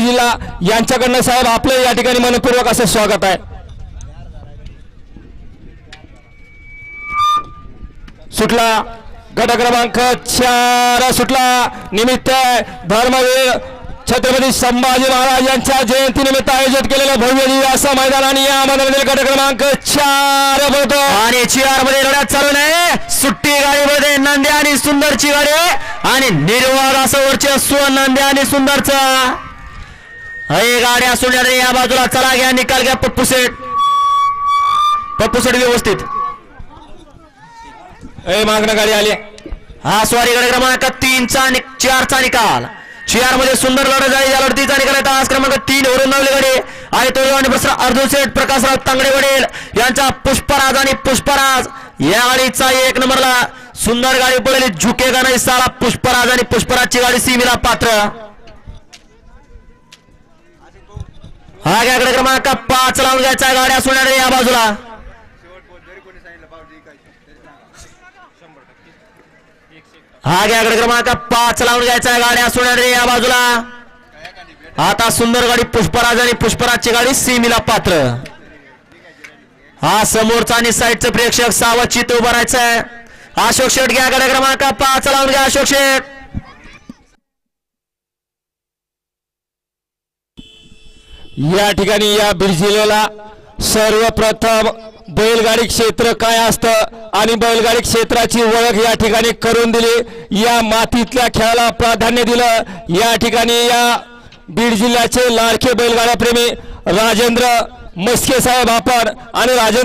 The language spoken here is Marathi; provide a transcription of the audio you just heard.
जिल्हा यांच्याकडनं साहेब आपलं या ठिकाणी मनपूर्वक असं स्वागत आहे। सुटला गट क्रमांक 4 सुटला निमित्त धर्मवीर छत्रपती संभाजी महाराज यांच्या जयंतीनिमित्त आयोजित केलेलं भव्य दिव्य असं मैदान आणि या मैदानातील गट क्रमांक 4 होतो आणि 4 मध्ये लढत चालू आहे। सुट्टी गाडीमध्ये नंद्या आणि सुंदरची गाडी आणि निर्वाद असं वर्चस्व नंद्या आणि सुंदरचा हे गाड्या सोडल्या या बाजूला चला घ्या निकाल घ्या पप्पू सेठ व्यवस्थित मागणं गाडी आली। हा स्वारी गट क्रमांक 3 चा 4 चा निकाल 4 मध्ये सुंदर लढत झाली। या लढतीचा निकाल आहे तास क्रमांक 3 वरून नवले गडे आणि तो आणि प्रसाद अर्जुन सेठ प्रकाशराव तांगडे वडील यांचा पुष्पराज आणि पुष्पराज या गाडीचा 1 नंबरला सुंदर गाडी पडली झुकेगा नाही साला पुष्पराज आणि पुष्पराजची गाडी सीमेला पात्र। हा गट क्रमांक 5 लावून घ्यायचा गाड्या सोडणार या बाजूला हा गट क्रमांक 5 लावून घ्यायचा गाड्या सोडणार या बाजूला। आता सुंदर गाडी पुष्पराज आणि पुष्पराजची गाडी सीमेला पात्र। हा समोरचा आणि साईडचं प्रेक्षक सावध चित्त उभं राहायचंय। अशोक शेठ घ्या गट क्रमांक 5 लावून घ्या अशोक शेठ। या ठिकाणी या बीड जिल्ह्याला सर्वप्रथम बैलगाडी क्षेत्र काय असतं आणि बैलगाडी क्षेत्राची ओळख या ठिकाणी करून दिली। या मातीतल्या खेळाला प्राधान्य दिलं। या ठिकाणी या बीड जिल्ह्याचे लाडके बैलगाडा प्रेमी राजेंद्र मस्के साहेब आपण आणि राजेंद्र